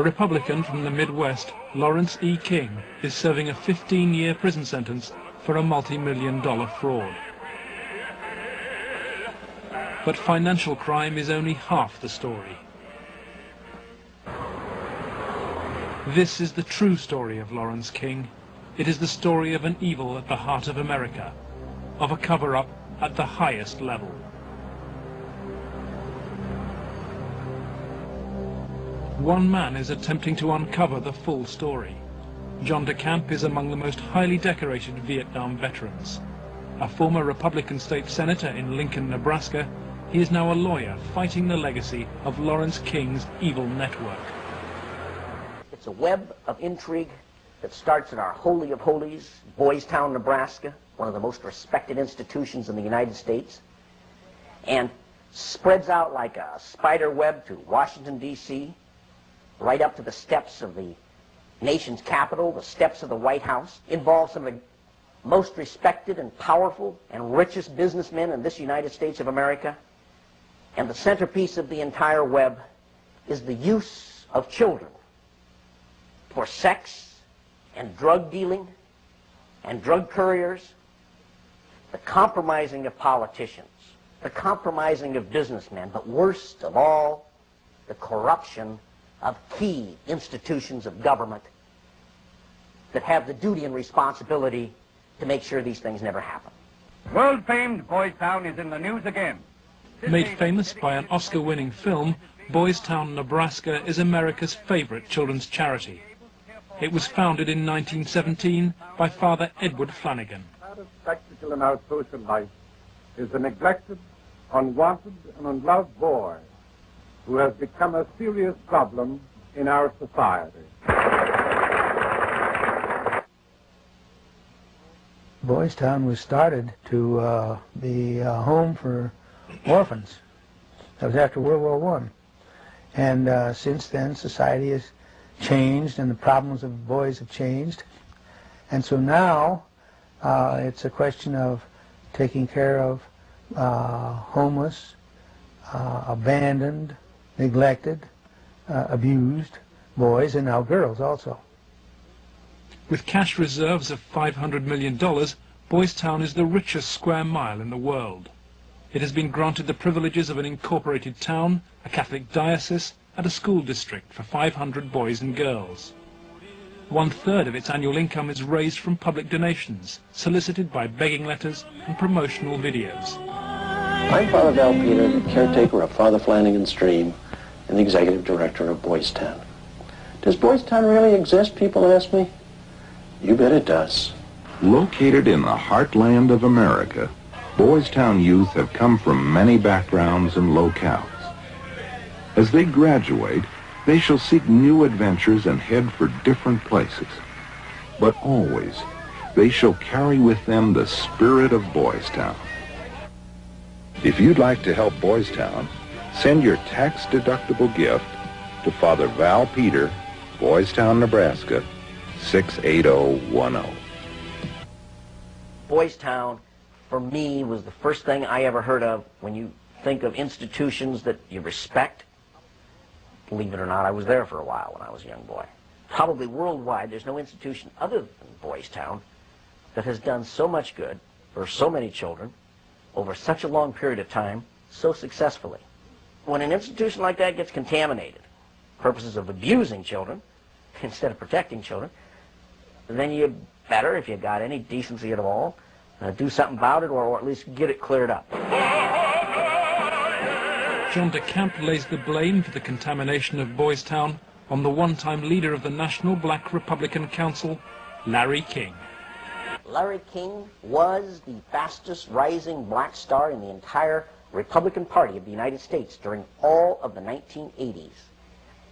A Republican from the Midwest, Lawrence E. King, is serving a 15-year prison sentence for a multi-million-dollar fraud. But financial crime is only half the story. This is the true story of Lawrence King. It is the story of an evil at the heart of America, of a cover-up at the highest level. One man is attempting to uncover the full story. John DeCamp is among the most highly decorated Vietnam veterans. A former Republican state senator in Lincoln, Nebraska, he is now a lawyer fighting the legacy of Lawrence King's evil network. It's a web of intrigue that starts in our Holy of Holies, Boys Town, Nebraska, one of the most respected institutions in the United States, and spreads out like a spider web to Washington, D.C., right up to the steps of the nation's capital, the steps of the White House. Involves some of the most respected and powerful and richest businessmen in this United States of America. And the centerpiece of the entire web is the use of children for sex and drug dealing and drug couriers, the compromising of politicians, the compromising of businessmen, but worst of all, the corruption of key institutions of government that have the duty and responsibility to make sure these things never happen. World-famed Boys Town is in the news again. Made famous by an Oscar-winning film, Boys Town, Nebraska is America's favorite children's charity. It was founded in 1917 by Father Edward Flanagan. The spectacle in our social life is a neglected, unwanted, and unloved boy who has become a serious problem in our society. Boys Town was started to be a home for orphans. That was after World War I. And since then, society has changed and the problems of boys have changed. And so now it's a question of taking care of homeless, abandoned, neglected, abused boys, and now girls also. With cash reserves of $500 million, Boys Town is the richest square mile in the world. It has been granted the privileges of an incorporated town, a Catholic diocese, and a school district for 500 boys and girls. 1/3 of its annual income is raised from public donations, solicited by begging letters and promotional videos. I'm Father Val Peter, the caretaker of Father Flanagan's Stream and the executive director of Boys Town. Does Boys Town really exist, people ask me? You bet it does. Located in the heartland of America, Boys Town youth have come from many backgrounds and locales. As they graduate, they shall seek new adventures and head for different places. But always, they shall carry with them the spirit of Boys Town. If you'd like to help Boys Town, send your tax-deductible gift to Father Val Peter, Boys Town, Nebraska, 68010. Boys Town, for me, was the first thing I ever heard of when you think of institutions that you respect. Believe it or not, I was there for a while when I was a young boy. Probably worldwide, there's no institution other than Boys Town that has done so much good for so many children over such a long period of time so successfully. When an institution like that gets contaminated, purposes of abusing children instead of protecting children, then you better, if you've got any decency at all, do something about it, or at least get it cleared up. John DeCamp lays the blame for the contamination of Boys Town on the one-time leader of the National Black Republican Council, Larry King. Larry King was the fastest rising black star in the entire Republican Party of the United States during all of the 1980s.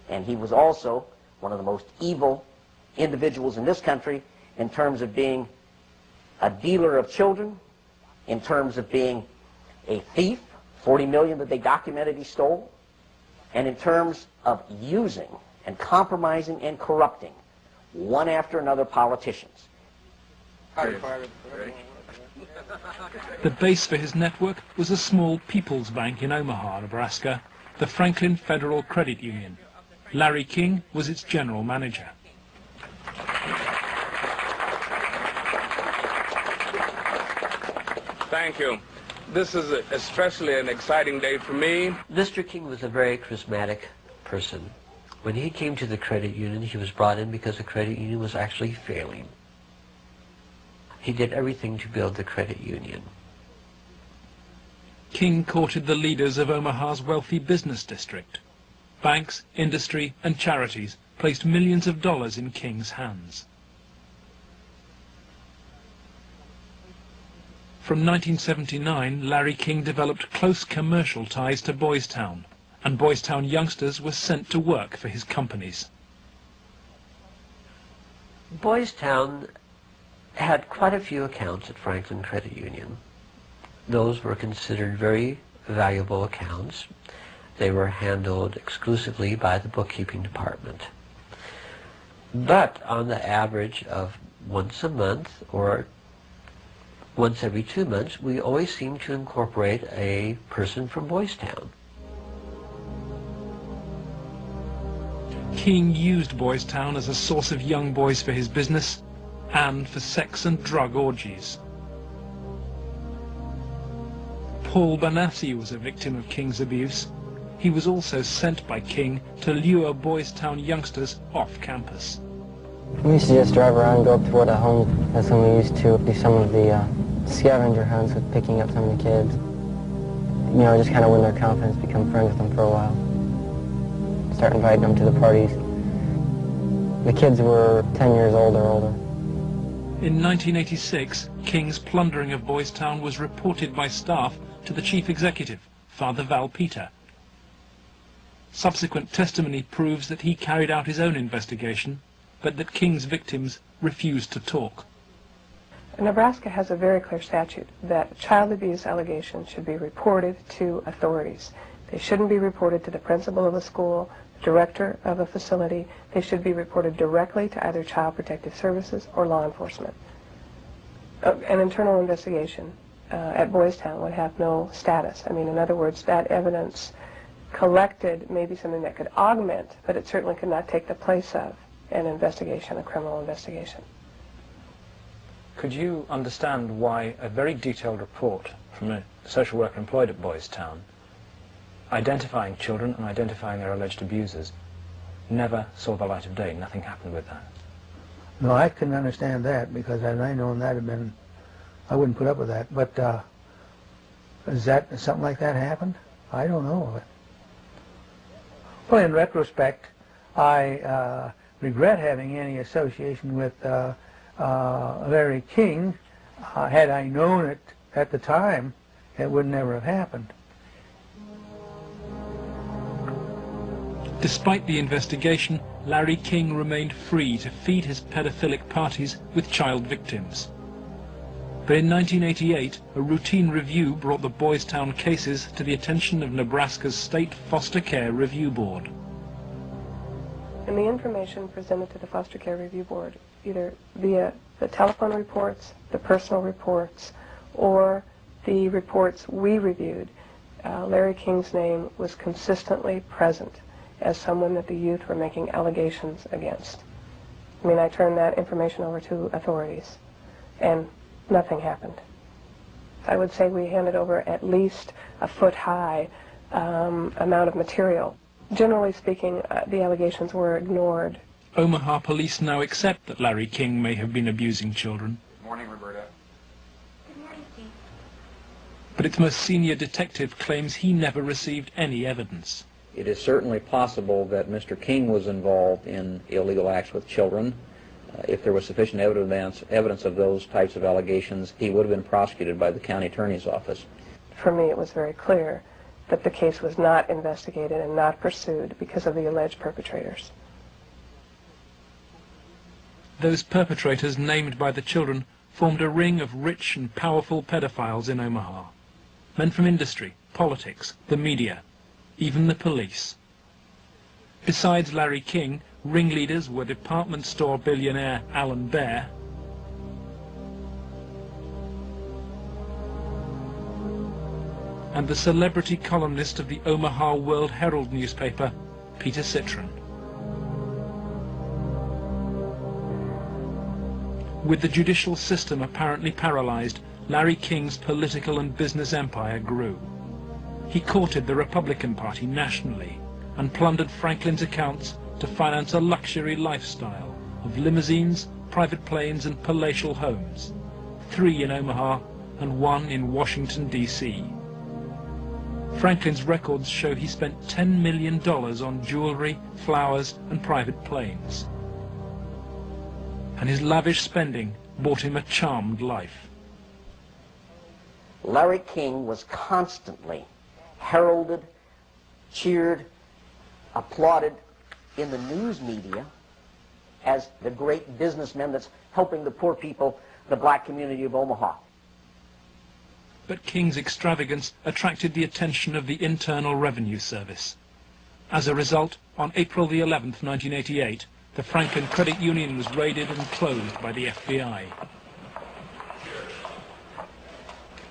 And he was also one of the most evil individuals in this country in terms of being a dealer of children, in terms of being a thief, 40 million that they documented he stole, and in terms of using and compromising and corrupting one after another politicians. The base for his network was a small people's bank in Omaha, Nebraska, the Franklin Federal Credit Union. Larry King was its general manager. Thank you. This is especially an exciting day for me. Mr. King was a very charismatic person. When he came to the credit union, he was brought in because the credit union was actually failing. He did everything to build the credit union. King courted the leaders of Omaha's wealthy business district. Banks, industry, and charities placed millions of dollars in King's hands. From 1979, Larry King developed close commercial ties to Boys Town, and Boys Town youngsters were sent to work for his companies. Boys Town had quite a few accounts at Franklin Credit Union. Those were considered very valuable accounts. They were handled exclusively by the bookkeeping department. But on the average of once a month or once every 2 months, we always seemed to incorporate a person from Boys Town. King used Boys Town as a source of young boys for his business and for sex and drug orgies. Paul Banassi was a victim of King's abuse. He was also sent by King to lure Boys Town youngsters off campus. We used to just drive around and go up toward the home. That's when we used to do some of the scavenger hunts with picking up some of the kids. You know, just kind of win their confidence, become friends with them for a while. Start inviting them to the parties. The kids were 10 years old or older. In 1986, King's plundering of Boys Town was reported by staff to the chief executive, Father Val Peter. Subsequent testimony proves that he carried out his own investigation, but that King's victims refused to talk. Nebraska has a very clear statute that child abuse allegations should be reported to authorities. They shouldn't be reported to the principal of a school, the director of a facility. They should be reported directly to either Child Protective Services or law enforcement. An internal investigation at Boys Town would have no status. I mean, in other words, that evidence collected may be something that could augment, but it certainly could not take the place of an investigation, a criminal investigation. Could you understand why a very detailed report from a social worker employed at Boys Town, identifying children and identifying their alleged abusers, never saw the light of day? Nothing happened with that. No, I couldn't understand that, because had I known that had been, I wouldn't put up with that. But is that something like that happened? I don't know of it. Well, in retrospect, I regret having any association with Larry King. Had I known it at the time, it would never have happened. Despite the investigation, Larry King remained free to feed his pedophilic parties with child victims. But in 1988, a routine review brought the Boys Town cases to the attention of Nebraska's State Foster Care Review Board. And the information presented to the Foster Care Review Board, either via the telephone reports, the personal reports, or the reports we reviewed, Larry King's name was consistently present as someone that the youth were making allegations against. I mean, I turned that information over to authorities, and nothing happened. I would say we handed over at least a foot-high amount of material. Generally speaking, the allegations were ignored. Omaha police now accept that Larry King may have been abusing children. Good morning, Roberta. Good morning, Steve. But its most senior detective claims he never received any evidence. It is certainly possible that Mr. King was involved in illegal acts with children. If there was sufficient evidence of those types of allegations, he would have been prosecuted by the county attorney's office. For me, it was very clear that the case was not investigated and not pursued because of the alleged perpetrators. Those perpetrators named by the children formed a ring of rich and powerful pedophiles in Omaha. Men from industry, politics, the media, even the police. Besides Larry King, ringleaders were department store billionaire Alan Baer and the celebrity columnist of the Omaha World Herald newspaper, Peter Citron. With the judicial system apparently paralyzed, Larry King's political and business empire grew. He courted the Republican Party nationally and plundered Franklin's accounts to finance a luxury lifestyle of limousines, private planes and palatial homes, 3 in Omaha and 1 in Washington, D.C. Franklin's records show he spent $10 million on jewelry, flowers and private planes. And his lavish spending bought him a charmed life. Larry King was constantly heralded, cheered, applauded in the news media as the great businessman that's helping the poor people, the black community of Omaha. But King's extravagance attracted the attention of the Internal Revenue Service. As a result, on April the 11th, 1988, the Franklin Credit Union was raided and closed by the FBI.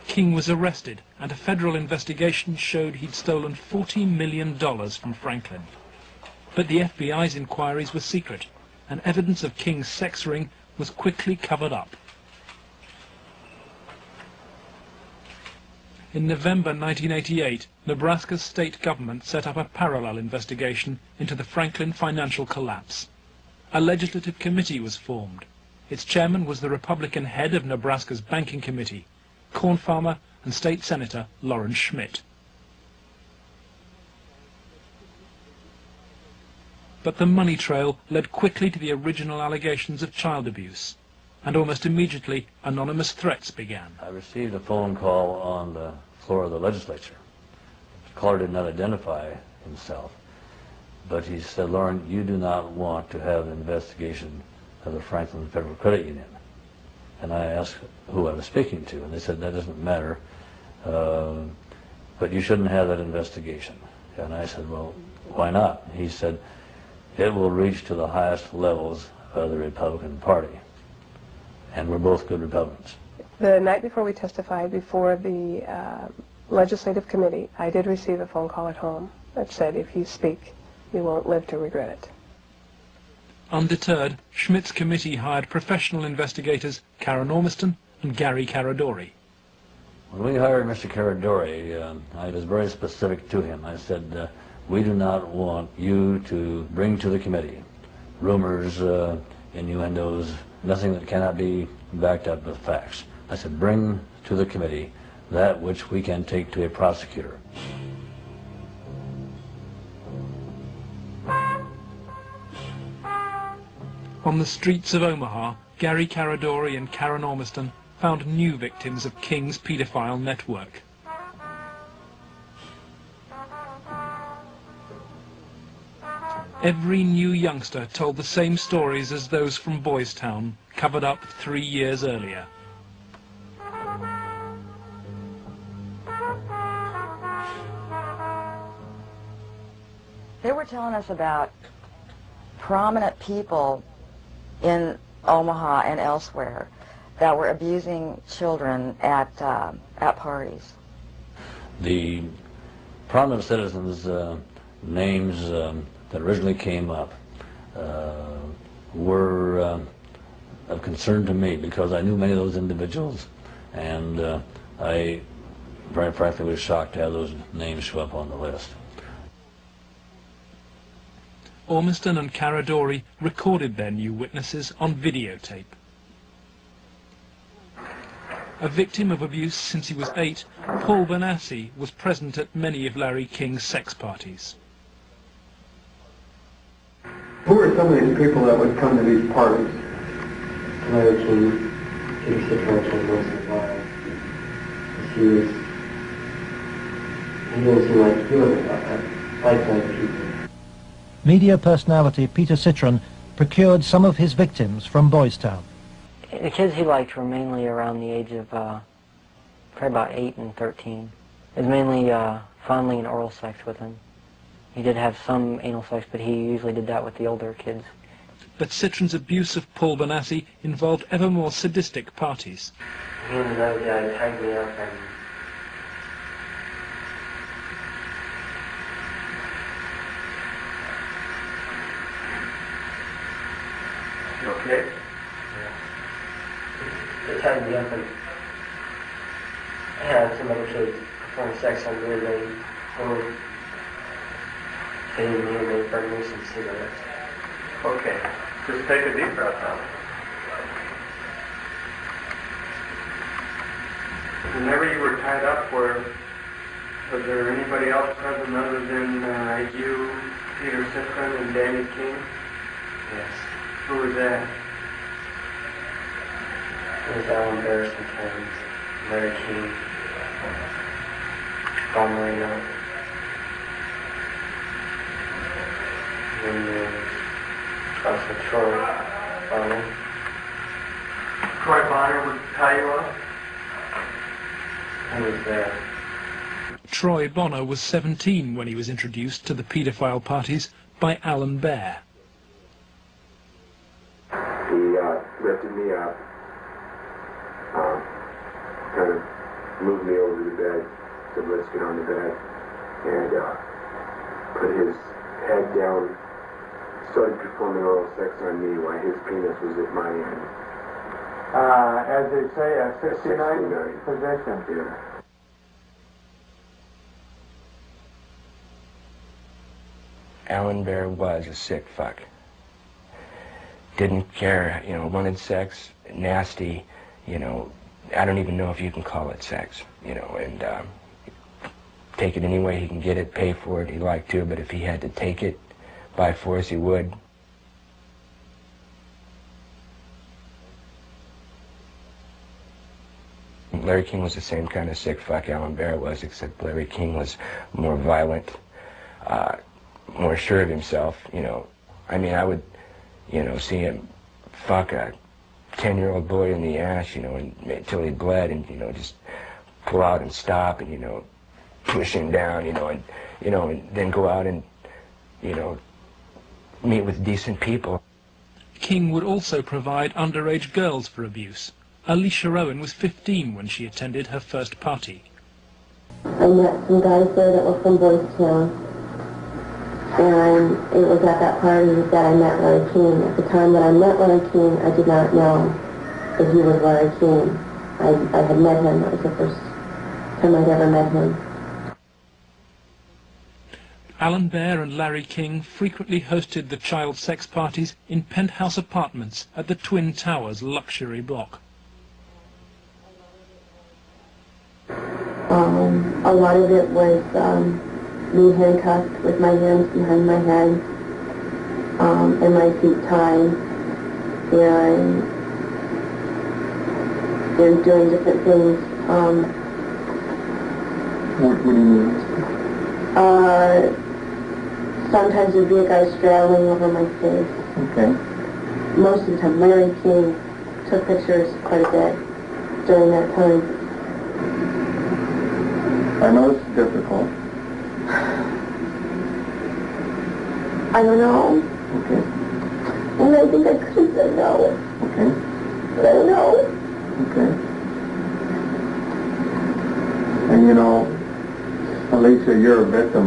King was arrested, and a federal investigation showed he'd stolen $40 million from Franklin. But the FBI's inquiries were secret, and evidence of King's sex ring was quickly covered up. In November 1988, Nebraska's state government set up a parallel investigation into the Franklin financial collapse. A legislative committee was formed. Its chairman was the Republican head of Nebraska's banking committee, corn farmer and state senator Lawrence Schmidt. But the money trail led quickly to the original allegations of child abuse, and almost immediately anonymous threats began. I received a phone call on the floor of the legislature. The caller did not identify himself, but he said, "Lauren, you do not want to have an investigation of the Franklin Federal Credit Union." And I asked who I was speaking to, and they said, "That doesn't matter, but you shouldn't have that investigation." And I said, "Well, why not?" He said, "It will reach to the highest levels of the Republican Party, and we're both good Republicans." The night before we testified before the legislative committee, I did receive a phone call at home that said, "If you speak, you won't live to regret it." Undeterred, Schmidt's committee hired professional investigators Karen Ormiston and Gary Caradori. When we hired Mr. Caradori, I was very specific to him. I said, "We do not want you to bring to the committee rumors, innuendos, nothing that cannot be backed up with facts." I said, "Bring to the committee that which we can take to a prosecutor." On the streets of Omaha, Gary Caradori and Karen Ormiston found new victims of King's paedophile network. Every new youngster told the same stories as those from Boys Town, covered up 3 years earlier. They were telling us about prominent people in Omaha and elsewhere that were abusing children at parties. The prominent citizens' names that originally came up were of concern to me because I knew many of those individuals, and I very frankly was shocked to have those names show up on the list. Ormiston and Caradori recorded their new witnesses on videotape. A victim of abuse since he was 8, Paul Benassi was present at many of Larry King's sex parties. Who were some of these people that would come to these parties? Larry King, Peter Citron, Wilson Lyle. He didn't seem like he was a like people. Media personality Peter Citron procured some of his victims from Boys Town. The kids he liked were mainly around the age of probably about 8 and 13. It was mainly fondling and oral sex with them. He did have some anal sex, but he usually did that with the older kids. But Citron's abuse of Paul Benassi involved ever more sadistic parties. He and another guy tied me up and You okay? the time the infant had some other kids perform sex on me, they were feeding me and they burned me some cigarettes. Okay. Just take a deep breath now. Whenever you were tied up, was there anybody else present other than you, Peter Citron, and Danny King? Yes. Who was that? It was Alan Bear sometimes, Larry King, Bob Marino, and also Troy Bonner. Troy Bonner would tie you up? I was there. Troy Bonner was 17 when he was introduced to the paedophile parties by Alan Bear. He lifted me up, kind of moved me over the bed, said let's get on the bed, and put his head down, started performing oral sex on me while his penis was at my end. As they say, a 69 position. Yeah. Alan Bear was a sick fuck. Didn't care, wanted sex, nasty, I don't even know if you can call it sex, and take it any way he can get it, pay for it, he liked to, but if he had to take it by force, he would. Larry King was the same kind of sick fuck Alan Bear was, except Larry King was more violent, more sure of himself, I mean, I would, see him fuck a 10-year-old boy in the ass, until he bled, and, just pull out and stop, and, push him down, and then go out and, meet with decent people. King would also provide underage girls for abuse. Alicia Owen was 15 when she attended her first party. I met some guys there that were from Boys Town, and it was at that party that I met Larry King. At the time that I met Larry King, I did not know that he was Larry King. I had met him. That was the first time I'd ever met him. Alan Bear and Larry King frequently hosted the child sex parties in penthouse apartments at the Twin Towers luxury block. A lot of it was me handcuffed with my hands behind my head and my feet tied, and doing different things. What do you mean? Sometimes there'd be a guy straddling over my face. Okay. Most of the time, Larry King took pictures quite a bit during that time. I know it's difficult. I don't know. Okay. And I think I could have said no. Okay. But I don't know. Okay. And Alicia, you're a victim.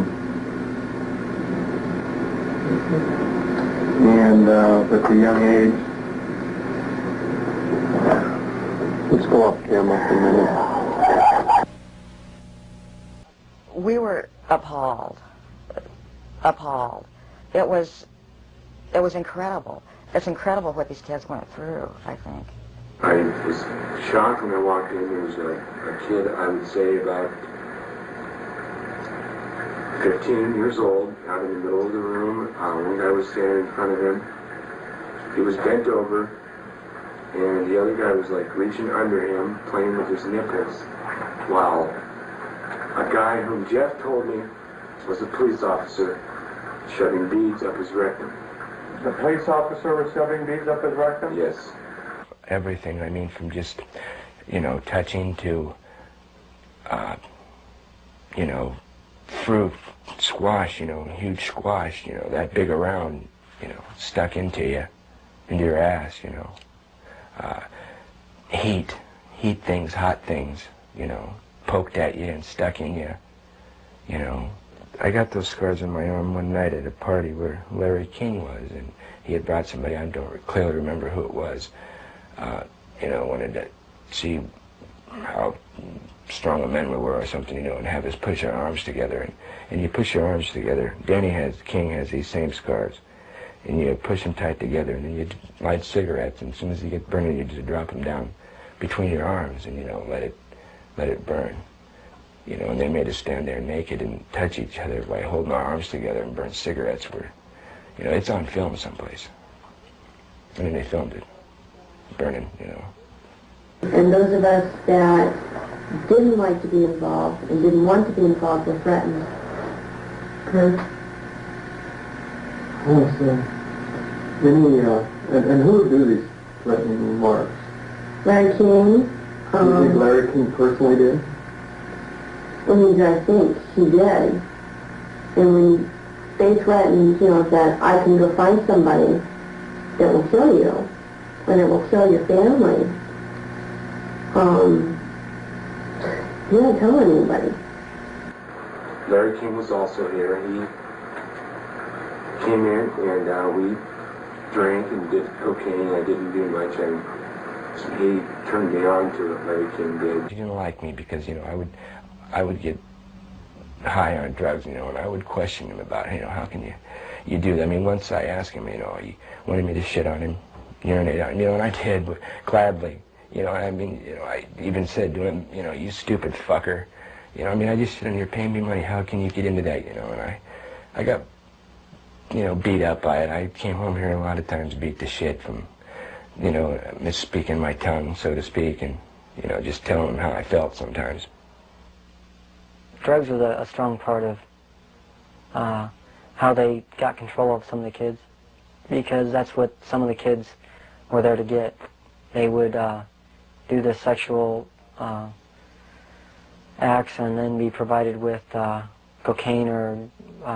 And at the young age, let's go off camera for a minute. We were appalled. It was incredible. It's incredible what these kids went through, I think. I was shocked when I walked in. There was a kid, I would say about 15 years old, out in the middle of the room. One guy was standing in front of him. He was bent over, and the other guy was like reaching under him, playing with his nipples, while a guy whom Jeff told me was a police officer shoving beads up his rectum. The police officer was shoving beads up his rectum? Yes. Everything, I mean, from just, touching to, fruit, squash, huge squash, that big around, stuck into your ass, heat things, hot things, poked at you and stuck in you, I got those scars on my arm one night at a party where Larry King was, and he had brought somebody, I don't clearly remember who it was, you know, wanted to see how strong a men we were or something, you know, and have us push our arms together. And you push your arms together. King has these same scars. And you push them tight together, and then you light cigarettes, and as soon as you get burning, you just drop them down between your arms and, you know, let it burn. You know, and they made us stand there naked and touch each other by holding our arms together and burn cigarettes. You know, it's on film someplace. I mean, they filmed it, burning, you know. And those of us that didn't like to be involved and didn't want to be involved were threatened. Oh, so and who would do these threatening remarks? Larry King. Do you think Larry King personally did? I think he did. And when they threatened, you know, that I can go find somebody that will kill you, and it will kill your family, he didn't tell anybody. Larry King was also here. He came in and we drank and did cocaine. I didn't do much. He turned me on to it, Larry King did. He didn't like me because, you know, I would get high on drugs, you know, and I would question him about, you know, how can you do that? I mean, once I asked him, you know, he wanted me to shit on him, urinate on him, you know, and I did, but gladly, you know, I mean, you know, I even said to him, you know, you stupid fucker, you know, I mean, I just sit in here paying me money, how can you get into that, you know, and I got, you know, beat up by it. I came home here a lot of times beat to shit from, you know, misspeaking my tongue, so to speak, and, you know, just telling them how I felt sometimes. Drugs was a strong part of how they got control of some of the kids, because that's what some of the kids were there to get. They would do the sexual acts and then be provided with cocaine or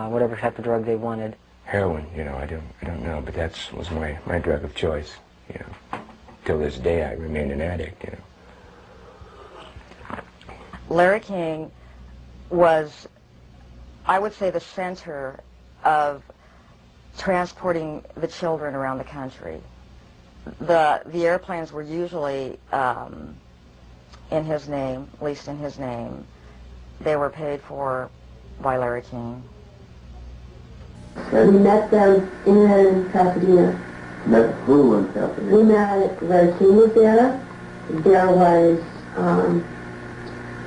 whatever type of drug they wanted. Heroin, you know, I don't know, but that was my drug of choice, you know. Till this day I remain an addict, you know. Larry King was, I would say, the center of transporting the children around the country. The airplanes were usually in his name, at least in his name. They were paid for by Larry King. We met them in Pasadena. Met who in Pasadena? We met, Larry King was there. There was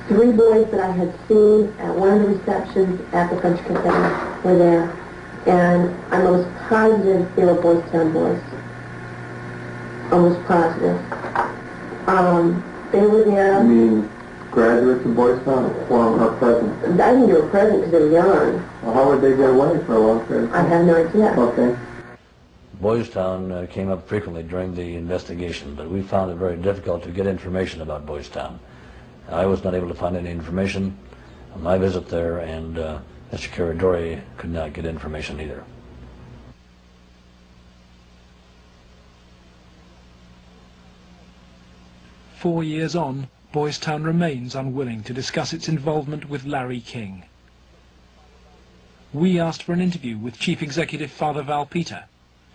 3 boys that I had seen at one of the receptions at the French Cafe were there. And I'm almost positive they were Boys Town boys. Almost positive. They were there. You mean graduates of Boys Town or present? I think they were present because they were young. Well, how would they get away for a long period of time? I have no idea. Okay. Boys Town came up frequently during the investigation, but we found it very difficult to get information about Boys Town. I was not able to find any information on my visit there, and Mr. Caradori could not get information either. "4 years on, Boys Town remains unwilling to discuss its involvement with Larry King. We asked for an interview with Chief Executive Father Val Peter,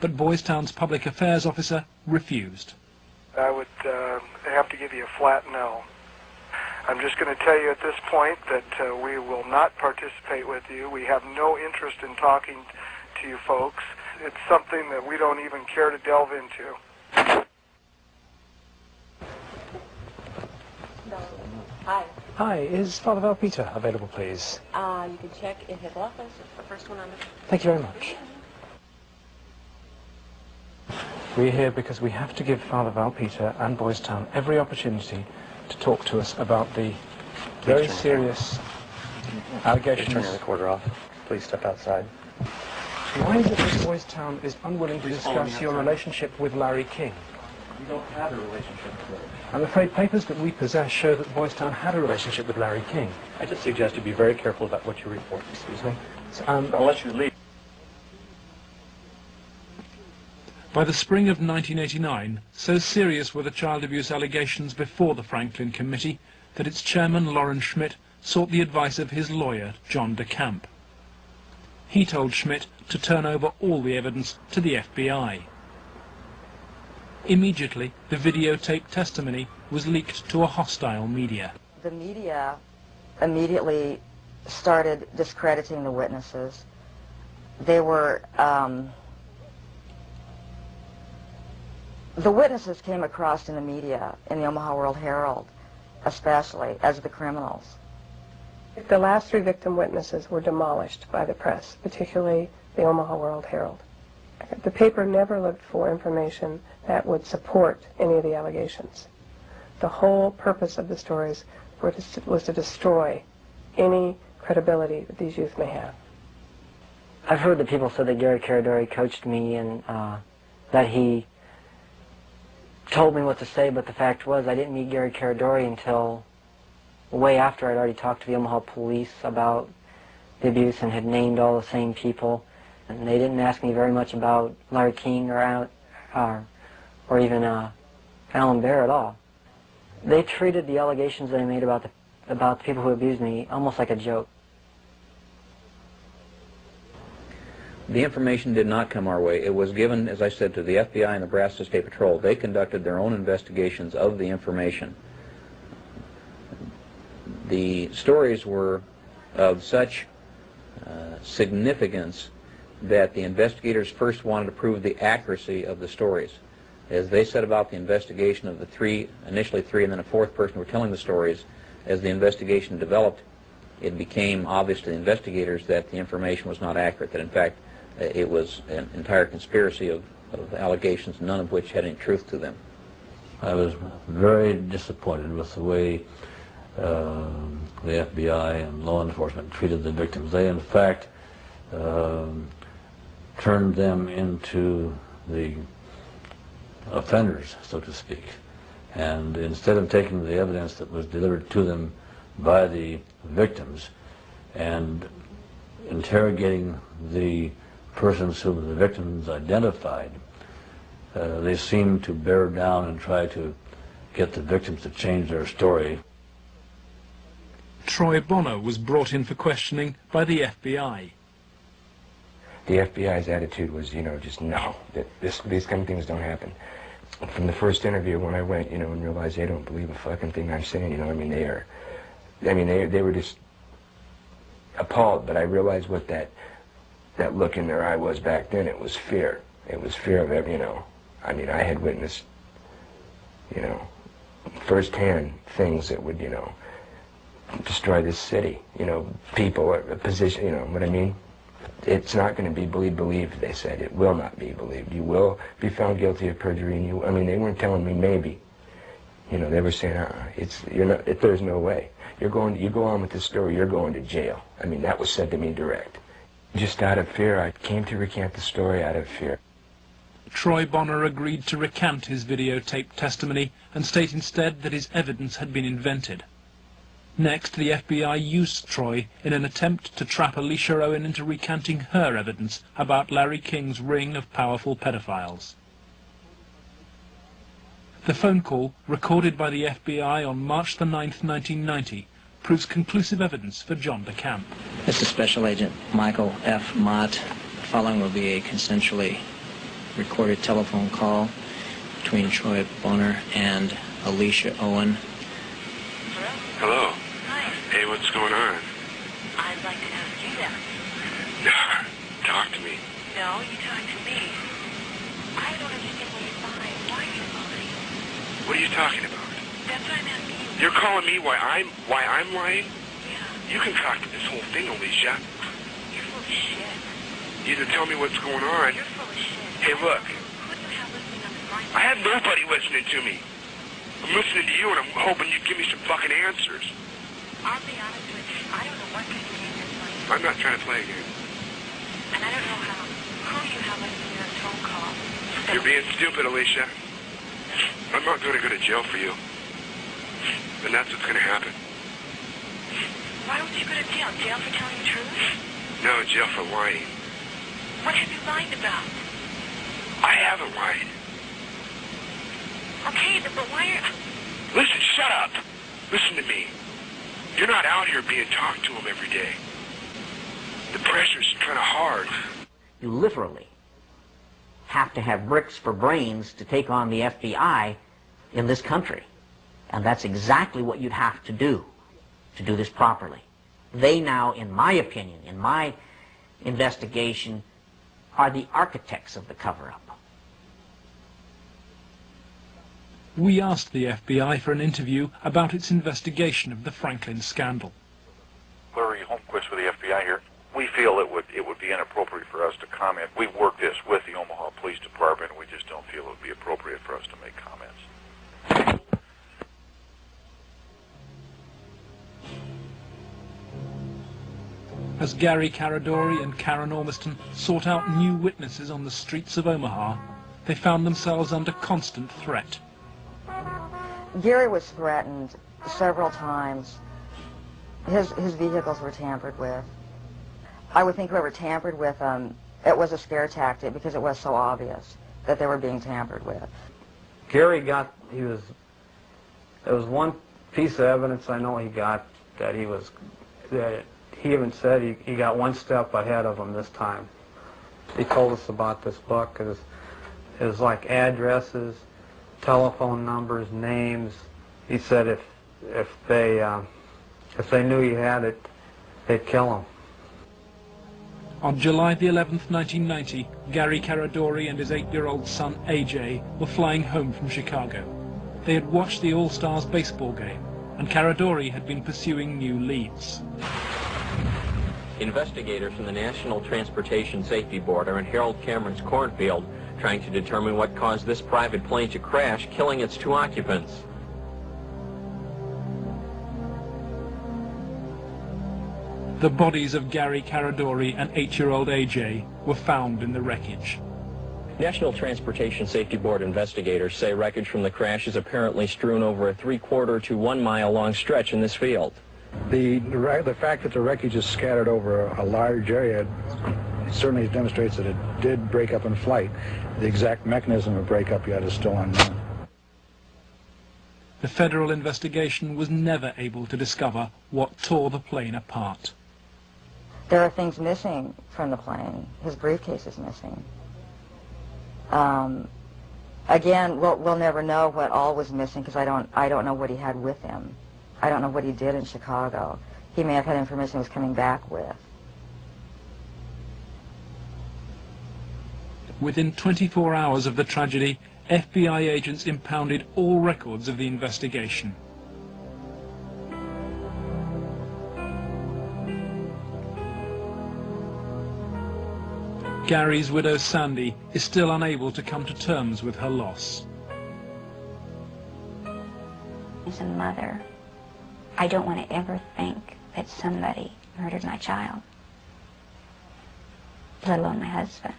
but Boys Town's public affairs officer refused. I would have to give you a flat no. I'm just going to tell you at this point that we will not participate with you. We have no interest in talking to you folks. It's something that we don't even care to delve into. Hi. Hi, is Father Val Peter available, please? You can check in his office. It's the first one on the... Thank you very much. We're here because we have to give Father Val Peter and Boys Town every opportunity to talk to us about the very serious allegations. Turn the recorder off. Please step outside. Why is it that Boys Town is unwilling to discuss your relationship with Larry King? We don't have a relationship with Larry. I'm afraid papers that we possess show that Boys Town had a relationship with Larry King. I just suggest you be very careful about what you report. Excuse me. Unless you leave. By the spring of 1989, so serious were the child abuse allegations before the Franklin Committee that its chairman, Lawrence Schmidt, sought the advice of his lawyer, John DeCamp. He told Schmidt to turn over all the evidence to the FBI. Immediately, the videotape testimony was leaked to a hostile media. The media immediately started discrediting the witnesses. They were, the witnesses came across in the media, in the Omaha World-Herald, especially, as the criminals. The last 3 victim witnesses were demolished by the press, particularly the Omaha World-Herald. The paper never looked for information that would support any of the allegations. The whole purpose of the stories was to destroy any credibility that these youth may have. I've heard that people said that Gary Caradori coached me and that he told me what to say, but the fact was I didn't meet Gary Caradori until way after I'd already talked to the Omaha police about the abuse and had named all the same people. And they didn't ask me very much about Larry King or even Alan Bear at all. They treated the allegations that I made about the people who abused me almost like a joke. The information did not come our way. It was given, as I said, to the FBI and Nebraska State Patrol. They conducted their own investigations of the information. The stories were of such significance that the investigators first wanted to prove the accuracy of the stories. As they set about the investigation of the 3, initially 3, and then a 4th person who were telling the stories, as the investigation developed, it became obvious to the investigators that the information was not accurate, that in fact it was an entire conspiracy of allegations, none of which had any truth to them. I was very disappointed with the way the FBI and law enforcement treated the victims. They, in fact, turned them into the offenders, so to speak. And instead of taking the evidence that was delivered to them by the victims and interrogating the persons whom the victims identified, they seemed to bear down and try to get the victims to change their story. Troy Bonner was brought in for questioning by the FBI. The FBI's attitude was, just no, that these kind of things don't happen. From the first interview, when I went, and realized they don't believe a fucking thing I'm saying, they were just appalled. But I realized what that look in their eye was back then. It was fear. It was fear of every, I had witnessed, firsthand things that would, destroy this city. People, a position, what I mean? It's not going to be believed, they said. It will not be believed. You will be found guilty of perjury, and they weren't telling me maybe. They were saying, there's no way. You go on with this story, you're going to jail. That was said to me direct. Just out of fear, I came to recant the story out of fear. Troy Bonner agreed to recant his videotape testimony and state instead that his evidence had been invented. Next, the FBI used Troy in an attempt to trap Alicia Owen into recanting her evidence about Larry King's ring of powerful pedophiles. The phone call, recorded by the FBI on March the 9th, 1990, proves conclusive evidence for John DeCamp. This is Special Agent Michael F. Mott. The following will be a consensually recorded telephone call between Troy Bonner and Alicia Owen. Hello. Hi. Hey, what's going on? I'd like to ask you that. Talk to me. No, you talk to me. I don't understand what you're lying. Why are you lying? What are you talking about? That's what I'm asking you. You're calling me why I'm lying? Yeah. You concocted this whole thing, Alicia. You're full of shit. Either tell me what's going on. You're full of shit. Hey, look. Who do you have listening on the line? I have nobody listening to me. I'm listening to you, and I'm hoping you give me some fucking answers. I'll be honest with you. I don't know what kind of game you're playing. I'm not trying to play a game. And I don't know who you have listening on the phone call. You're being stupid, Alicia. I'm not going to go to jail for you. And that's what's going to happen. Why don't you go to jail? Jail for telling the truth? No, jail for lying. What have you lied about? I haven't lied. Okay, but why are... Listen, shut up. Listen to me. You're not out here being talked to them every day. The pressure's kind of hard. You literally have to have bricks for brains to take on the FBI in this country. And that's exactly what you'd have to do this properly. They now, in my opinion, in my investigation, are the architects of the cover-up. We asked the FBI for an interview about its investigation of the Franklin scandal. Larry Holmquist with the FBI here. We feel it would be inappropriate for us to comment. We've worked this with the Omaha Police Department, and we just don't feel it would be appropriate for us to make comments. As Gary Caradori and Karen Ormiston sought out new witnesses on the streets of Omaha, they found themselves under constant threat. Gary was threatened several times. His vehicles were tampered with. I would think whoever tampered with them, it was a scare tactic because it was so obvious that they were being tampered with. Gary there was one piece of evidence I know he got that he even said he got one step ahead of him this time. He told us about this book. It was like addresses, telephone numbers, names. He said if they knew he had it, they'd kill him. On July the 11th, 1990, Gary Caradori and his 8-year-old son, AJ, were flying home from Chicago. They had watched the All-Stars baseball game, and Caradori had been pursuing new leads. Investigators from the National Transportation Safety Board are in Harold Cameron's cornfield trying to determine what caused this private plane to crash, killing its 2 occupants. The bodies of Gary Caradori and 8-year-old AJ were found in the wreckage. National Transportation Safety Board investigators say wreckage from the crash is apparently strewn over a 3/4 to 1 mile long stretch in this field. The fact that the wreckage is scattered over a large area certainly demonstrates that it did break up in flight. The exact mechanism of breakup yet is still unknown. The federal investigation was never able to discover what tore the plane apart. There are things missing from the plane. His briefcase is missing. Again, we'll never know what all was missing because I don't know what he had with him. I don't know what he did in Chicago. He may have had information he was coming back with. Within 24 hours of the tragedy, FBI agents impounded all records of the investigation. Gary's widow Sandy is still unable to come to terms with her loss. As a mother, I don't want to ever think that somebody murdered my child, let alone my husband.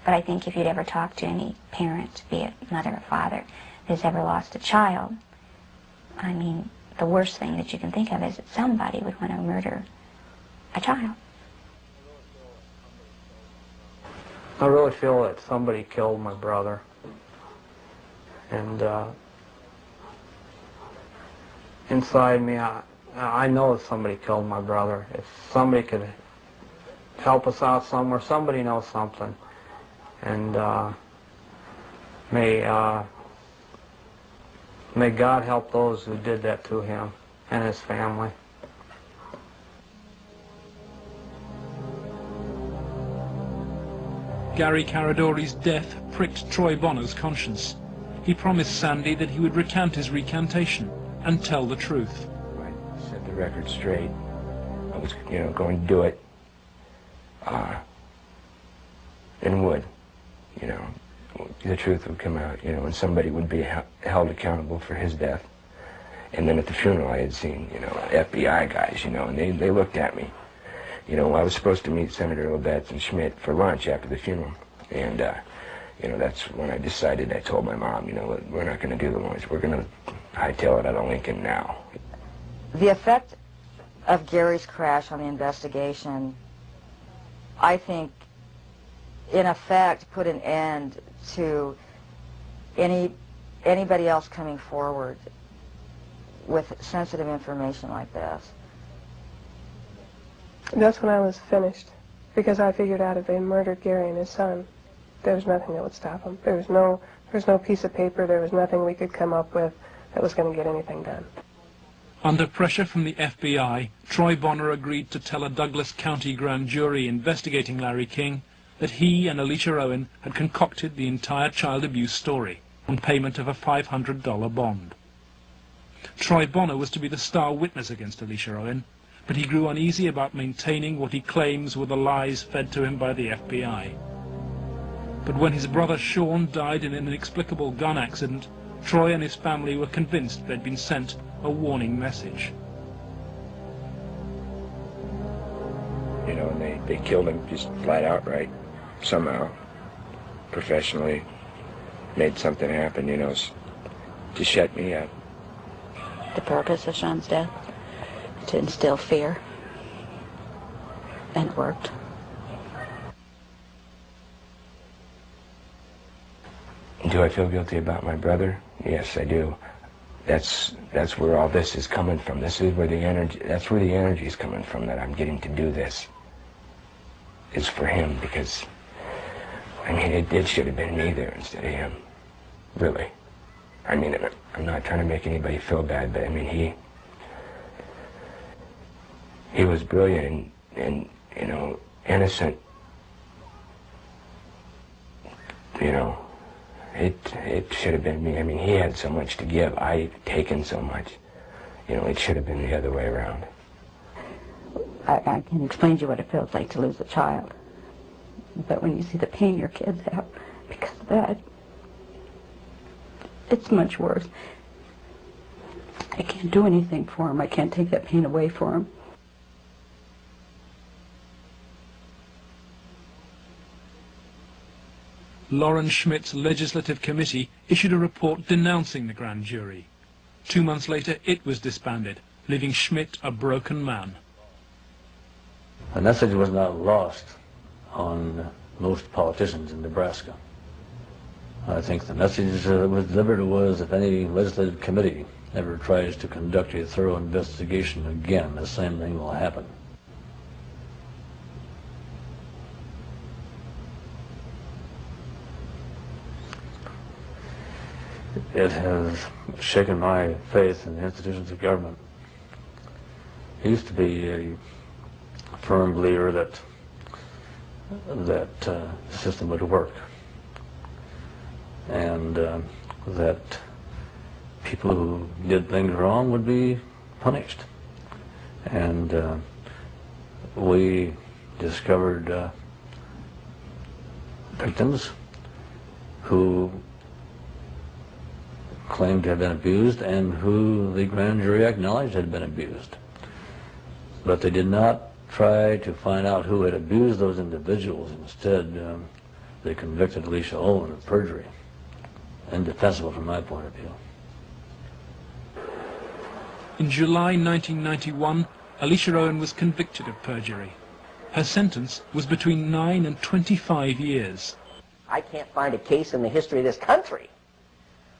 But I think if you'd ever talk to any parent, be it mother or father, who's ever lost a child, I mean, the worst thing that you can think of is that somebody would want to murder a child. I really feel that somebody killed my brother. And inside me, I know that somebody killed my brother. If somebody could help us out somewhere, somebody knows something. And may God help those who did that to him and his family. Gary Caradori's death pricked Troy Bonner's conscience. He promised Sandy that he would recant his recantation and tell the truth. I set the record straight. I was, going to do it. And would. The truth would come out, and somebody would be held accountable for his death. And then at the funeral I had seen, FBI guys, and they looked at me. I was supposed to meet Senator Labetz and Schmidt for lunch after the funeral. And, that's when I decided, I told my mom, we're not going to do the lunch. We're going to hightail it out of Lincoln now. The effect of Gary's crash on the investigation, I think, in effect, put an end to anybody else coming forward with sensitive information like this. That's when I was finished, because I figured out if they murdered Gary and his son, there was nothing that would stop him. There was no piece of paper, there was nothing we could come up with that was going to get anything done. Under pressure from the FBI, Troy Bonner agreed to tell a Douglas County grand jury investigating Larry King that he and Alicia Owen had concocted the entire child abuse story on payment of a $500 bond. Troy Bonner was to be the star witness against Alicia Owen, but he grew uneasy about maintaining what he claims were the lies fed to him by the FBI. But when his brother Sean died in an inexplicable gun accident, Troy and his family were convinced they'd been sent a warning message. You know, and they killed him just flat outright, somehow, professionally, made something happen, you know, to shut me up. The purpose of Sean's death, to instill fear, and it worked. Do I feel guilty about my brother? Yes, I do. That's where all this is coming from. This is where the energy is coming from, that I'm getting to do this. It's for him, because I mean, it should have been me there instead of him. Really. I mean, I'm not trying to make anybody feel bad, but I mean, he was brilliant and you know, innocent. You know, it should have been me. I mean, he had so much to give. I've taken so much. You know, it should have been the other way around. I can explain to you what it feels like to lose a child. But when you see the pain your kids have because of that, it's much worse. I can't do anything for them. I can't take that pain away for them. Lauren Schmidt's legislative committee issued a report denouncing the grand jury. 2 months later, it was disbanded, leaving Schmidt a broken man. The message was not lost on most politicians in Nebraska. I think the message that was delivered was, if any legislative committee ever tries to conduct a thorough investigation again, the same thing will happen. It has shaken my faith in the institutions of government. I used to be a firm believer that the system would work, and that people who did things wrong would be punished. And we discovered victims who claimed to have been abused and who the grand jury acknowledged had been abused. But they did not try to find out who had abused those individuals. Instead, they convicted Alicia Owen of perjury. Indefensible from my point of view. In July 1991, Alicia Owen was convicted of perjury. Her sentence was between 9 and 25 years. I can't find a case in the history of this country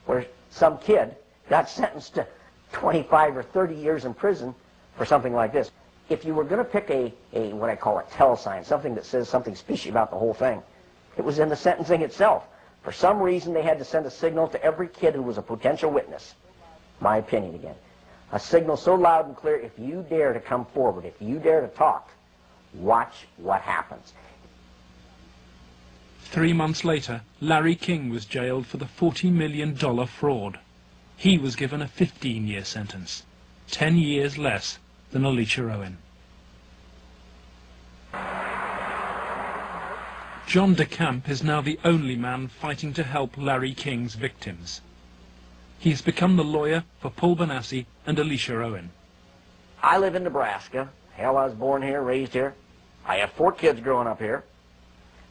where some kid got sentenced to 25 or 30 years in prison for something like this. If you were going to pick a what I call a tell sign, something that says something fishy about the whole thing, it was in the sentencing itself. For some reason, they had to send a signal to every kid who was a potential witness. My opinion again. A signal so loud and clear, if you dare to come forward, if you dare to talk, watch what happens. 3 months later, Larry King was jailed for the $40 million fraud. He was given a 15-year sentence, 10 years less than Alicia Owen. John DeCamp is now the only man fighting to help Larry King's victims. He has become the lawyer for Paul Bonassi and Alicia Owen. I live in Nebraska. Hell, I was born here, raised here. I have 4 kids growing up here.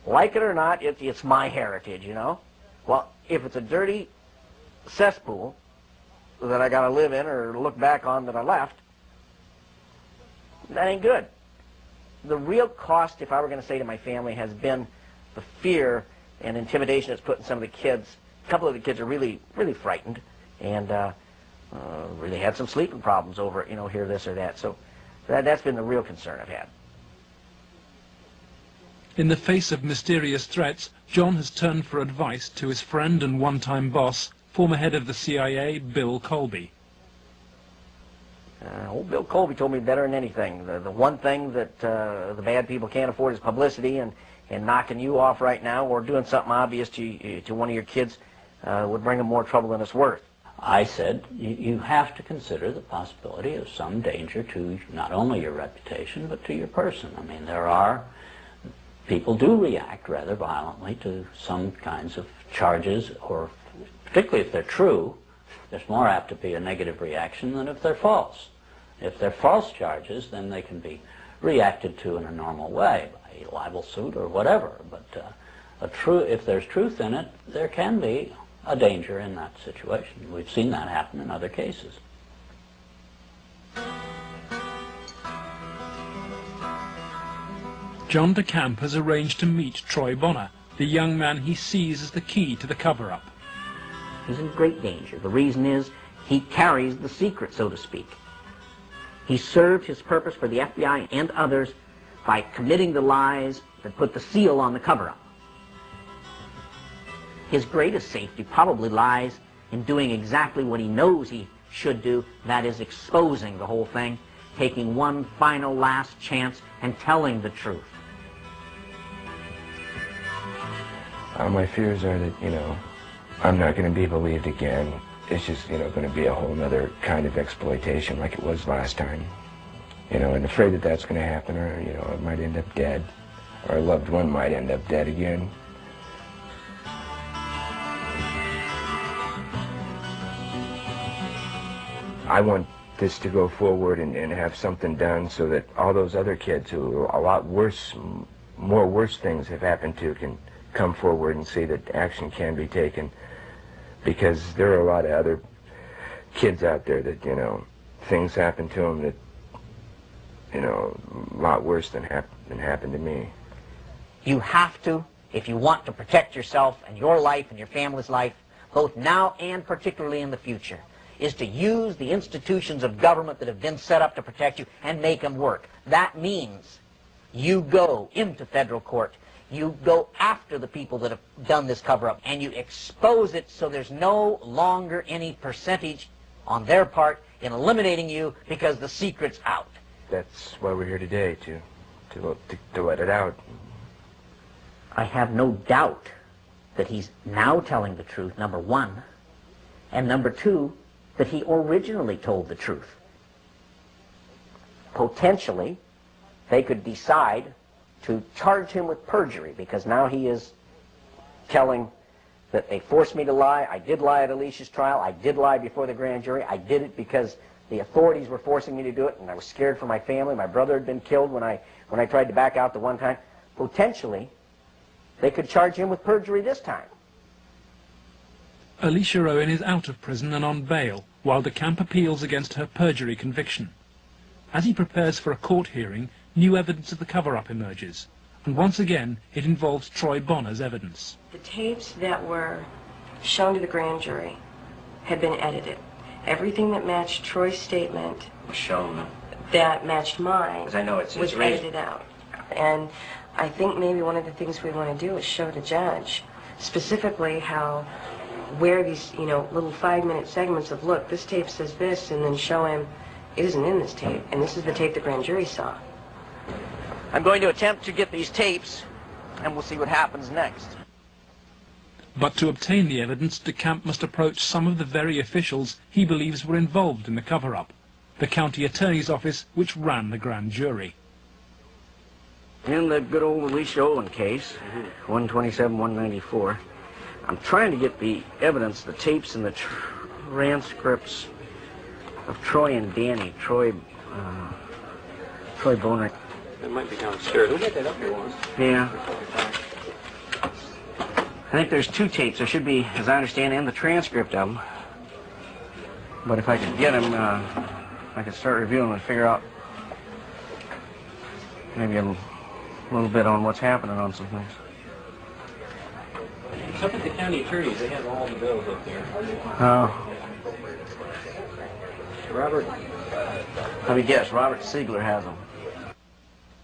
Like it or not, it's my heritage, you know. Well, if it's a dirty cesspool that I got to live in or look back on that I left, that ain't good. The real cost, if I were going to say to my family, has been the fear and intimidation it's put in some of the kids. A couple of the kids are really, really frightened and really had some sleeping problems over, you know, here, this or that. So that's been the real concern I've had. In the face of mysterious threats, John has turned for advice to his friend and one-time boss, former head of the CIA, Bill Colby. Old Bill Colby told me better than anything. The one thing that the bad people can't afford is publicity, and knocking you off right now or doing something obvious to one of your kids would bring them more trouble than it's worth. I said, you have to consider the possibility of some danger to not only your reputation, but to your person. I mean, people do react rather violently to some kinds of charges, or particularly if they're true, there's more apt to be a negative reaction than if they're false. If they're false charges, then they can be reacted to in a normal way, by a libel suit or whatever. But if there's truth in it, there can be a danger in that situation. We've seen that happen in other cases. John DeCamp has arranged to meet Troy Bonner, the young man he sees as the key to the cover-up. He's in great danger. The reason is he carries the secret, so to speak. He served his purpose for the FBI and others by committing the lies that put the seal on the cover-up. His greatest safety probably lies in doing exactly what he knows he should do, that is exposing the whole thing, taking one final last chance and telling the truth. My fears are that, I'm not going to be believed again. It's just, going to be a whole other kind of exploitation like it was last time. And afraid that that's going to happen, or, I might end up dead, or a loved one might end up dead again. I want this to go forward and have something done so that all those other kids who a lot worse, more worse things have happened to can come forward and see that action can be taken, because there are a lot of other kids out there that, things happen to them that, a lot worse than happened to me. You have to, if you want to protect yourself and your life and your family's life, both now and particularly in the future, is to use the institutions of government that have been set up to protect you and make them work. That means you go into federal court, you go after the people that have done this cover-up, and you expose it so there's no longer any percentage on their part in eliminating you because the secret's out. That's why we're here today, to let it out. I have no doubt that he's now telling the truth, number one, and number two, that he originally told the truth. Potentially, they could decide to charge him with perjury, because now he is telling that they forced me to lie. I did lie at Alicia's trial. I did lie before the grand jury. I did it because the authorities were forcing me to do it, and I was scared for my family. My brother had been killed when I tried to back out the one time. Potentially, they could charge him with perjury this time. Alicia Owen is out of prison and on bail, while DeCamp appeals against her perjury conviction. As he prepares for a court hearing, new evidence of the cover-up emerges, and once again it involves Troy Bonner's evidence. The tapes that were shown to the grand jury had been edited. Everything that matched Troy's statement Was shown. that matched mine 'Cause I know it's was raised. edited out. And I think maybe one of the things we want to do is show the judge specifically where these, little 5-minute segments of, look, this tape says this, and then show him it isn't in this tape, and this is the tape the grand jury saw. I'm going to attempt to get these tapes, and we'll see what happens next. But to obtain the evidence, DeCamp must approach some of the very officials he believes were involved in the cover-up, the county attorney's office which ran the grand jury. In the good old Alicia Owen case, 127-194, I'm trying to get the evidence, the tapes and the transcripts of Troy and Danny, Troy Bonner. It might be downstairs. We'll get that up here once. Yeah. I think there's 2 tapes. There should be, as I understand, and the transcript of them. But if I could get them, I could start reviewing them and figure out maybe a little bit on what's happening on some things. It's up at the county attorneys. They have all the bills up there. Robert? Let me guess. Robert Siegler has them.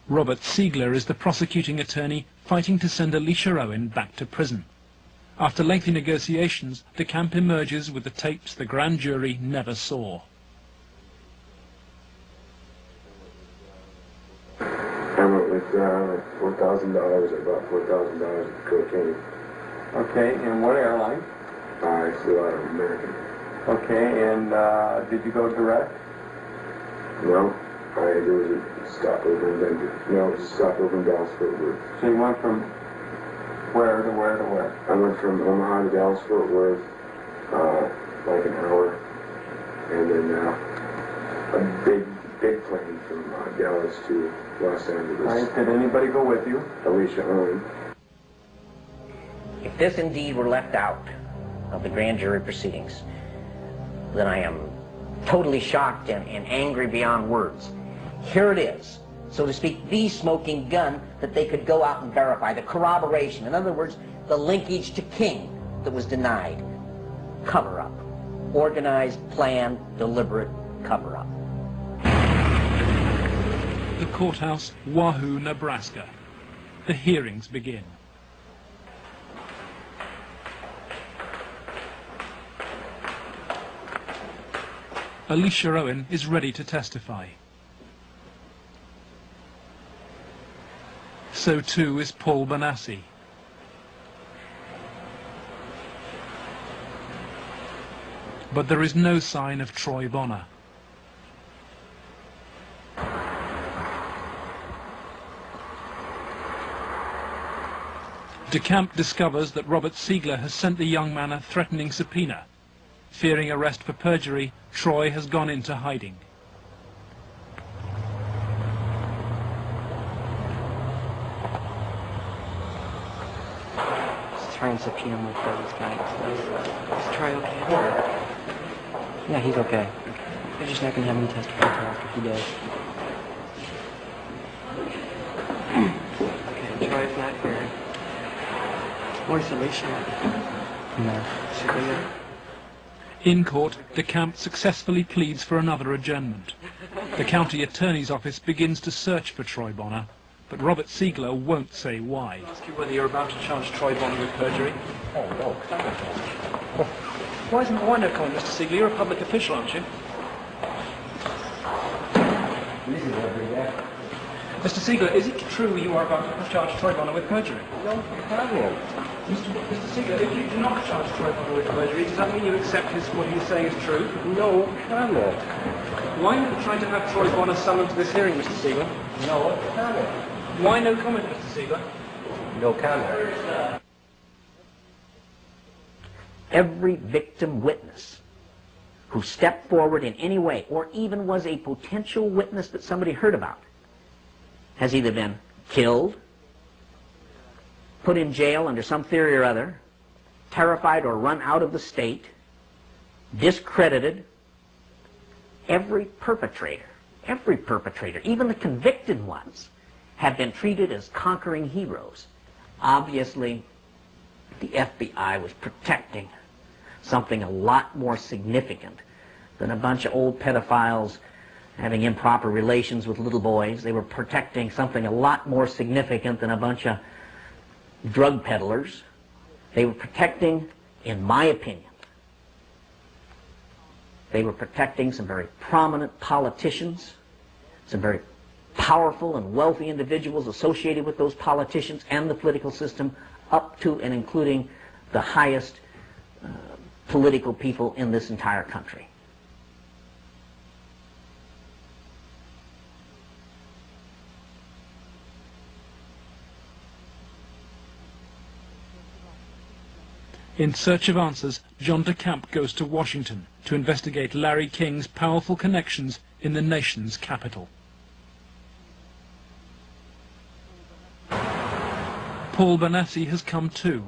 Robert Siegler is the prosecuting attorney fighting to send Alicia Owen back to prison. After lengthy negotiations, DeCamp emerges with the tapes the grand jury never saw. I went with $4,000. I bought $4,000 of cocaine. Okay, and what airline? I flew out of American. Okay, and did you go direct? No, there was a stopover in Denver. No, it was a stopover in Dallas-Fort Worth. So you went from where to where to where? I went from Omaha to Dallas-Fort Worth, like an hour, and then a big plane from Dallas to Los Angeles. Right. Did anybody go with you? Alicia Owen. If this indeed were left out of the grand jury proceedings, then I am totally shocked and angry beyond words. Here it is, so to speak, the smoking gun that they could go out and verify, the corroboration. In other words, the linkage to King that was denied. Cover-up. Organized, planned, deliberate cover-up. The courthouse, Wahoo, Nebraska. The hearings begin. Alicia Owen is ready to testify. So too is Paul Bonassi. But there is no sign of Troy Bonner. DeCamp discovers that Robert Siegler has sent the young man a threatening subpoena. Fearing arrest for perjury, Troy has gone into hiding. Let's try and subpoena him with those guys. Is Troy okay? Yeah, he's okay. They're just not going to have him testify until after he does. Okay, Troy's not here. Where's Alicia? No. Is she there? In court, DeCamp successfully pleads for another adjournment. The county attorney's office begins to search for Troy Bonner, but Robert Siegler won't say why. Ask you whether you're about to charge Troy Bonner with perjury. Oh, no. Why no comment, Mr. Siegler? You're a public official, aren't you? Mr. Siegler, is it true you are about to charge Troy Bonner with perjury? No comment. Mr. Siegler, if you do not charge Troy Bonner with perjury, does that mean you accept what he's saying is true? No comment. Why are you trying to have Troy Bonner summoned to this hearing, Mr. Siegler? No comment. Why no comment, Mr. Siegler? No comment. Every victim witness who stepped forward in any way, or even was a potential witness that somebody heard about, has either been killed, put in jail under some theory or other, terrified or run out of the state, discredited. Every perpetrator, even the convicted ones, have been treated as conquering heroes. Obviously, the FBI was protecting something a lot more significant than a bunch of old pedophiles having improper relations with little boys. They were protecting something a lot more significant than a bunch of drug peddlers. They were protecting, in my opinion, they were protecting some very prominent politicians, some very powerful and wealthy individuals associated with those politicians and the political system, up to and including the highest political people in this entire country. In search of answers, John DeCamp goes to Washington to investigate Larry King's powerful connections in the nation's capital. Paul Bonassi has come too.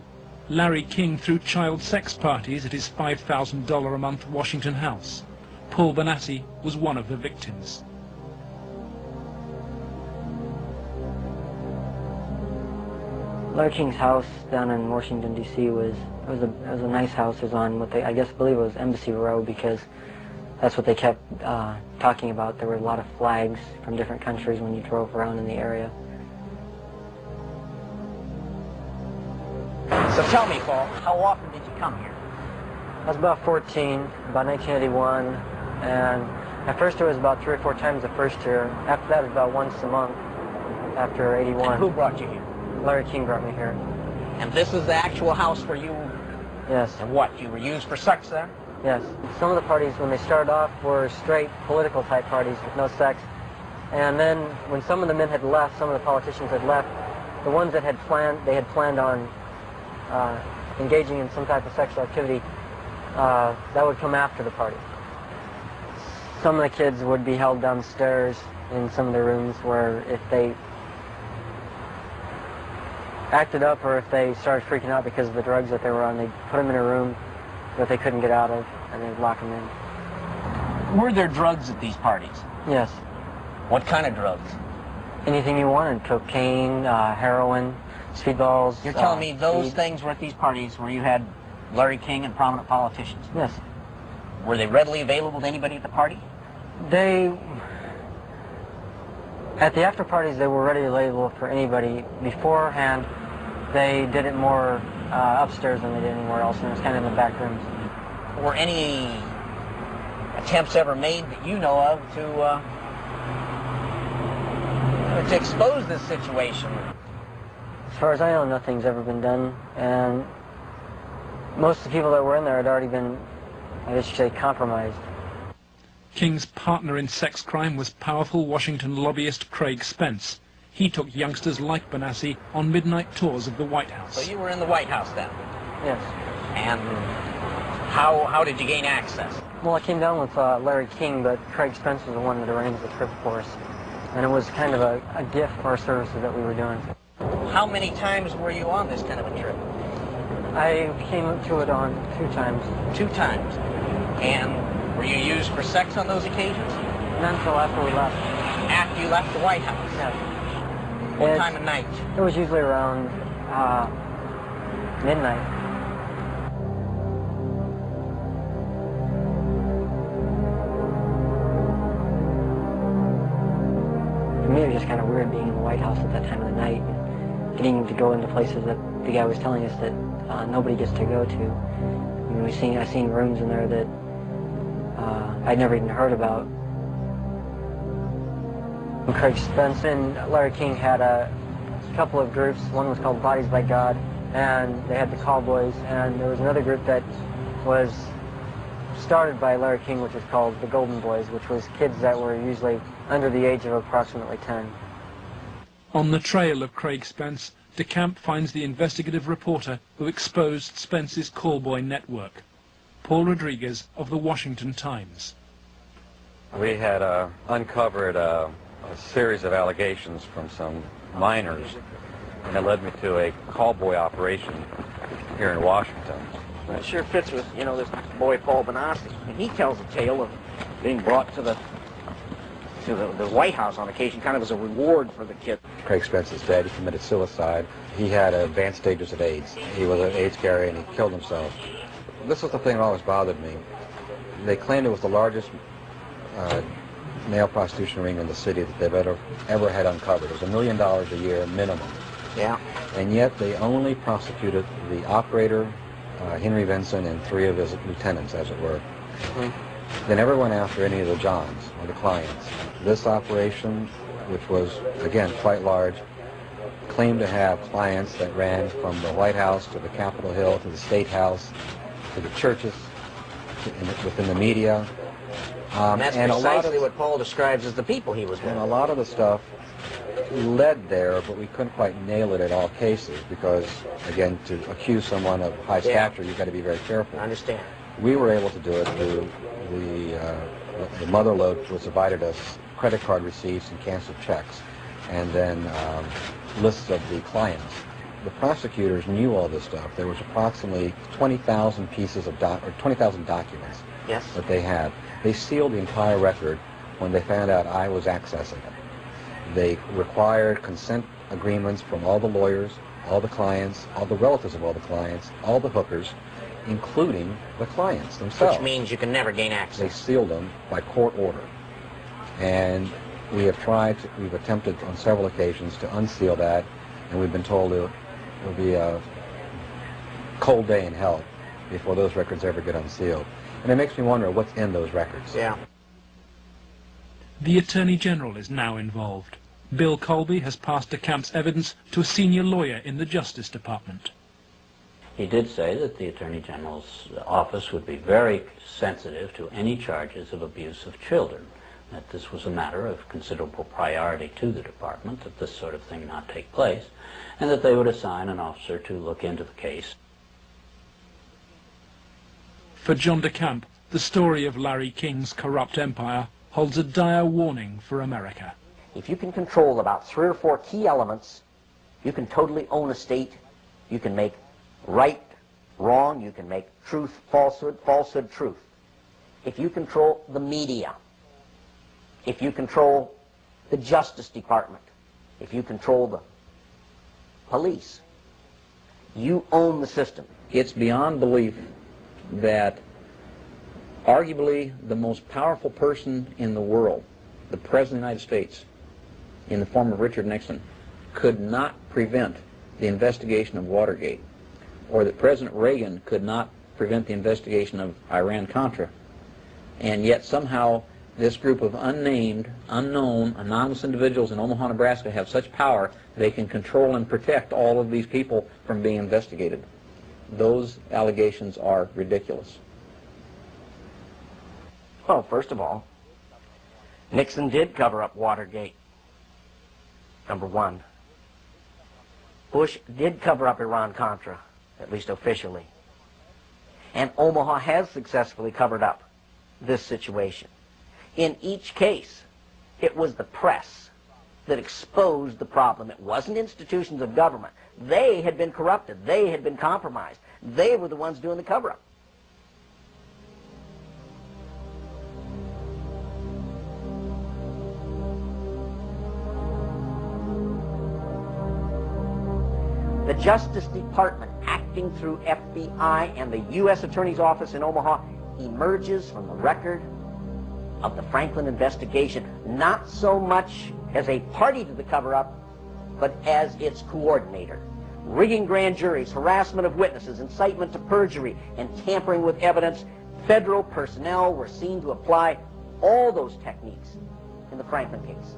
Larry King threw child sex parties at his $5,000 a month Washington house. Paul Bonassi was one of the victims. Larry King's house down in Washington, D.C. was a nice house. It was on what they, I believe it was Embassy Row, because that's what they kept talking about. There were a lot of flags from different countries when you drove around in the area. So tell me, Paul, how often did you come here? I was about 14, about 1981, and at first it was about 3 or 4 times the first year. After that, it was about once a month after 81. And who brought you here? Larry King brought me here. And this is the actual house where you... Yes. And what, you were used for sex there? Yes. Some of the parties, when they started off, were straight political type parties with no sex. And then when some of the men had left, some of the politicians had left, the ones that had planned on engaging in some type of sexual activity, that would come after the party. Some of the kids would be held downstairs in some of the rooms where if they acted up or if they started freaking out because of the drugs that they were on, they'd put them in a room that they couldn't get out of, and they'd lock them in. Were there drugs at these parties? Yes. What kind of drugs? Anything you wanted. Cocaine, heroin, speedballs. You're telling me those things were at these parties where you had Larry King and prominent politicians? Yes. Were they readily available to anybody at the party? At the after parties, they were readily available for anybody. Beforehand, they did it more upstairs than they did anywhere else, and it was kind of in the back rooms. Were any attempts ever made that you know of to expose this situation? As far as I know, nothing's ever been done, and most of the people that were in there had already been, I guess you say, compromised. King's partner in sex crime was powerful Washington lobbyist Craig Spence. He took youngsters like Benassi on midnight tours of the White House. So you were in the White House then? Yes. And how did you gain access? Well, I came down with Larry King, but Craig Spence was the one that arranged the trip for us. And it was kind of a gift for our services that we were doing. How many times were you on this kind of a trip? I came to it on 2 times. 2 times. And were you used for sex on those occasions? Not until after we left. After you left the White House? Yes. What time of night? It was usually around midnight. For me, it was just kind of weird being in the White House at that time of the night, and getting to go into places that the guy was telling us that nobody gets to go to. I mean, I seen rooms in there that I'd never even heard about. Craig Spence and Larry King had a couple of groups. One was called Bodies by God, and they had the Cowboys, and there was another group that was started by Larry King, which was called the Golden Boys, which was kids that were usually under the age of approximately 10. On the trail of Craig Spence, DeCamp finds the investigative reporter who exposed Spence's callboy network, Paul Rodriguez of the Washington Times. We had uncovered a series of allegations from some minors, and it led me to a callboy operation here in Washington. That sure fits with, this boy Paul Benassi. And he tells a tale of being brought to the White House on occasion, kind of as a reward for the kid. Craig Spence is dead. He committed suicide. He had advanced stages of AIDS. He was an AIDS carrier, and he killed himself. This was the thing that always bothered me. They claimed it was the largest male prostitution ring in the city that they've ever had uncovered. It was $1 million a year minimum. Yeah. And yet they only prosecuted the operator, Henry Vinson, and 3 of his lieutenants, as it were. Mm-hmm. They never went after any of the Johns or the clients. This operation, which was, again, quite large, claimed to have clients that ran from the White House to the Capitol Hill to the State House to the churches, within the media. And that's precisely what Paul describes as the people he was with. And a lot of the stuff led there, but we couldn't quite nail it at all cases because, again, to accuse someone of high stature, you've got to be very careful. I understand. We were able to do it through the mother lode, which provided us credit card receipts and canceled checks, and then lists of the clients. The prosecutors knew all this stuff. There was approximately 20,000 pieces of 20,000 documents that they had. They sealed the entire record when they found out I was accessing it. They required consent agreements from all the lawyers, all the clients, all the relatives of all the clients, all the hookers, including the clients themselves. Which means you can never gain access. They sealed them by court order. And we've attempted on several occasions to unseal that, and we've been told it will be cold day in hell before those records ever get unsealed. And it makes me wonder what's in those records. Yeah. The Attorney General is now involved. Bill Colby has passed DeCamp's evidence to a senior lawyer in the Justice Department. He did say that the Attorney General's office would be very sensitive to any charges of abuse of children, that this was a matter of considerable priority to the department, that this sort of thing not take place, and that they would assign an officer to look into the case. For John DeCamp, the story of Larry King's corrupt empire holds a dire warning for America. If you can control about 3 or 4 key elements, you can totally own a state. You can make right wrong. You can make truth falsehood, falsehood truth. If you control the media, if you control the Justice Department, if you control the police, you own the system. It's beyond belief that arguably the most powerful person in the world, the President of the United States, in the form of Richard Nixon, could not prevent the investigation of Watergate, or that President Reagan could not prevent the investigation of Iran-Contra, and yet somehow this group of unnamed, unknown, anonymous individuals in Omaha, Nebraska have such power they can control and protect all of these people from being investigated. Those allegations are ridiculous. Well, first of all, Nixon did cover up Watergate. Number one. Bush did cover up Iran-Contra, at least officially. And Omaha has successfully covered up this situation. In each case, it was the press that exposed the problem. It wasn't institutions of government. They had been corrupted. They had been compromised. They were the ones doing the cover-up. The Justice Department, acting through FBI and the U.S. Attorney's Office in Omaha, emerges from the record of the Franklin investigation, not so much as a party to the cover-up, but as its coordinator. Rigging grand juries, harassment of witnesses, incitement to perjury, and tampering with evidence, federal personnel were seen to apply all those techniques in the Franklin case.